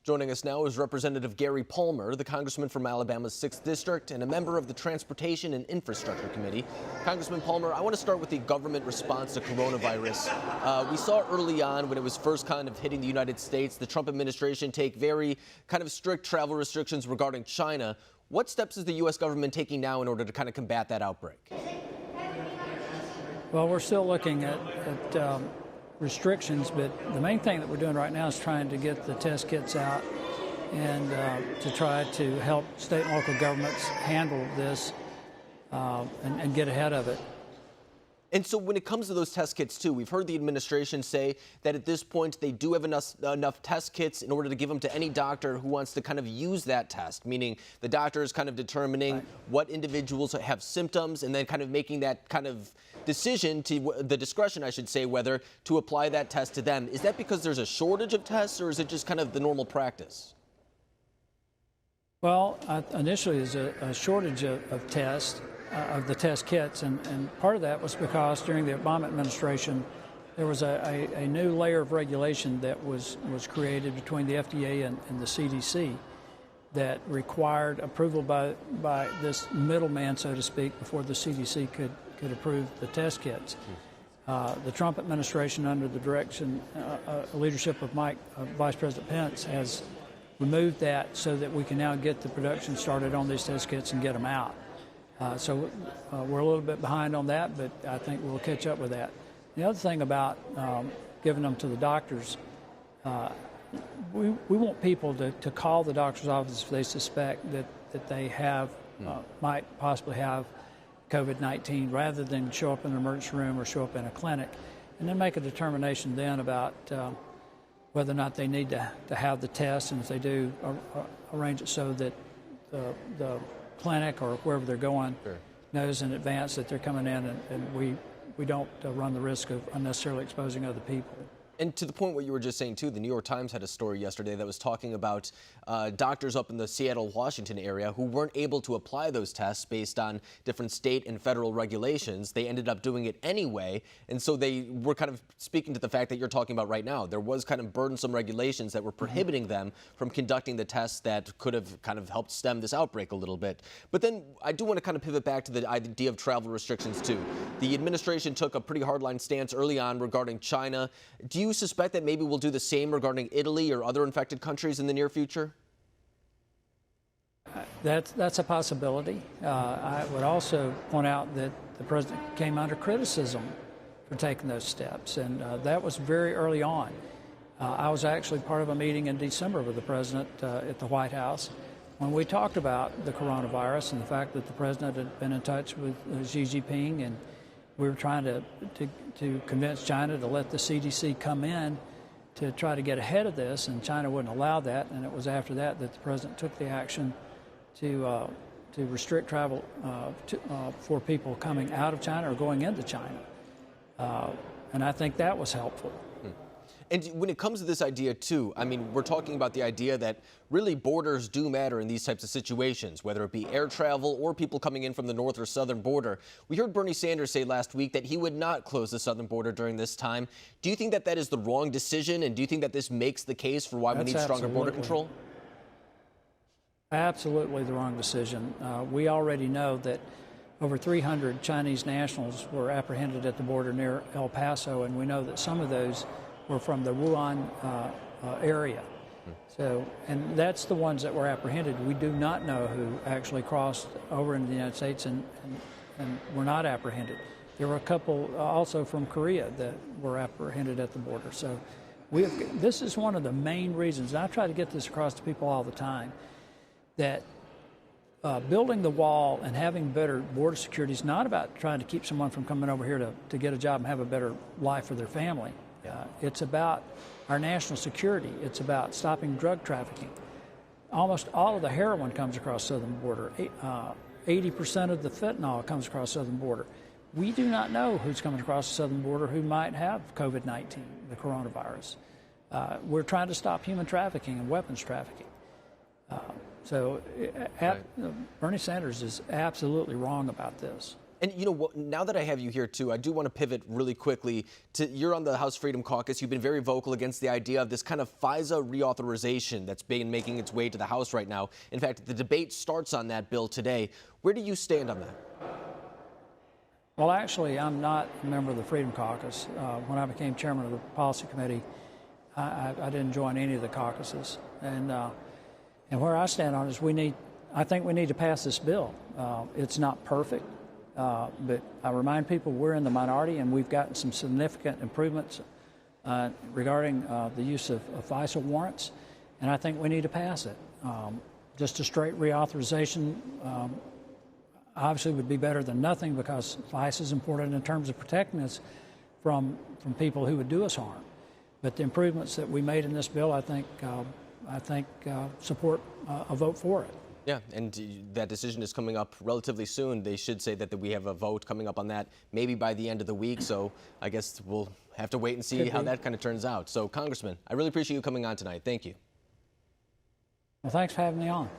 Joining us now is Representative Gary Palmer, the congressman from Alabama's 6th District and a member of the Transportation and Infrastructure Committee. Congressman Palmer, I want to start with the government response to coronavirus. We saw early on when it was first kind of hitting the United States, the Trump administration take very kind of strict travel restrictions regarding China. What steps is the U.S. government taking now in order to kind of combat that outbreak? Well, we're still looking at restrictions, but the main thing that we're doing right now is trying to get the test kits out and to try to help state and local governments handle this and get ahead of it. And so when it comes to those test kits, too, we've heard the administration say that at this point they do have enough test kits in order to give them to any doctor who wants to kind of use that test, meaning the doctor is kind of determining what individuals have symptoms and then kind of making that kind of decision, to the discretion, I should say, whether to apply that test to them. Is that because there's a shortage of tests, or is it just kind of the normal practice? Well, initially there's a shortage of tests. Of the test kits, and part of that was because during the Obama administration there was a new layer of regulation that was created between the FDA and the CDC that required approval by this middleman, so to speak, before the CDC could approve the test kits. The Trump administration, under the direction leadership of Vice President Pence, has removed that so that we can now get the production started on these test kits and get them out. So we're a little bit behind on that, but I think we'll catch up with that. The other thing about giving them to the doctors, we want people to call the doctor's office if they suspect that they have might possibly have COVID-19, rather than show up in an emergency room or show up in a clinic, and then make a determination then about whether or not they need to have the test, and if they do, arrange it so that the clinic or wherever they're going knows in advance that they're coming in, and we don't run the risk of unnecessarily exposing other people. And to the point what you were just saying, too, the New York Times had a story yesterday that was talking about doctors up in the Seattle, Washington area who weren't able to apply those tests based on different state and federal regulations. They ended up doing it anyway. And so they were kind of speaking to the fact that you're talking about right now. There was kind of burdensome regulations that were prohibiting them from conducting the tests that could have kind of helped stem this outbreak a little bit. But then I do want to kind of pivot back to the idea of travel restrictions, too. The administration took a pretty hardline stance early on regarding China. Do you suspect that maybe we'll do the same regarding Italy or other infected countries in the near future? That's a possibility. I would also point out that the president came under criticism for taking those steps, and that was very early on. I was actually part of a meeting in December with the president at the White House when we talked about the coronavirus and the fact that the president had been in touch with Xi Jinping, and we were trying to convince China to let the CDC come in to try to get ahead of this, and China wouldn't allow that. And it was after that that the president took the action to restrict travel for people coming out of China or going into China. And I think that was helpful. And when it comes to this idea, too, I mean, we're talking about the idea that really borders do matter in these types of situations, whether it be air travel or people coming in from the north or southern border. We heard Bernie Sanders say last week that he would not close the southern border during this time. Do you think that that is the wrong decision, and do you think that this makes the case for why we need stronger border control? Absolutely the wrong decision. We already know that over 300 Chinese nationals were apprehended at the border near El Paso, and we know that some of those were from the Wuhan area. So, and that's the ones that were apprehended. We do not know who actually crossed over into the United States and were not apprehended. There were a couple also from Korea that were apprehended at the border. So this is one of the main reasons, and I try to get this across to people all the time, that building the wall and having better border security is not about trying to keep someone from coming over here to get a job and have a better life for their family. It's about our national security. It's about stopping drug trafficking. Almost all of the heroin comes across the southern border. 80% of the fentanyl comes across the southern border. We do not know who's coming across the southern border who might have COVID-19, the coronavirus. We're trying to stop human trafficking and weapons trafficking. So Bernie Sanders is absolutely wrong about this. And you know what, now that I have you here too, I do want to pivot really quickly to, you're on the House Freedom Caucus. You've been very vocal against the idea of this kind of FISA reauthorization that's been making its way to the House right now. In fact, the debate starts on that bill today. Where do you stand on that? Well, actually, I'm not a member of the Freedom Caucus. When I became chairman of the Policy Committee, I didn't join any of the caucuses. And where I stand on it is I think we need to pass this bill. It's not perfect. But I remind people we're in the minority, and we've gotten some significant improvements regarding the use of FISA warrants, and I think we need to pass it. Just a straight reauthorization obviously would be better than nothing, because FISA is important in terms of protecting us from people who would do us harm. But the improvements that we made in this bill, I think support a vote for it. Yeah, and that decision is coming up relatively soon. They should say that we have a vote coming up on that maybe by the end of the week. So I guess we'll have to wait and see how that kind of turns out. So, Congressman, I really appreciate you coming on tonight. Thank you. Well, thanks for having me on.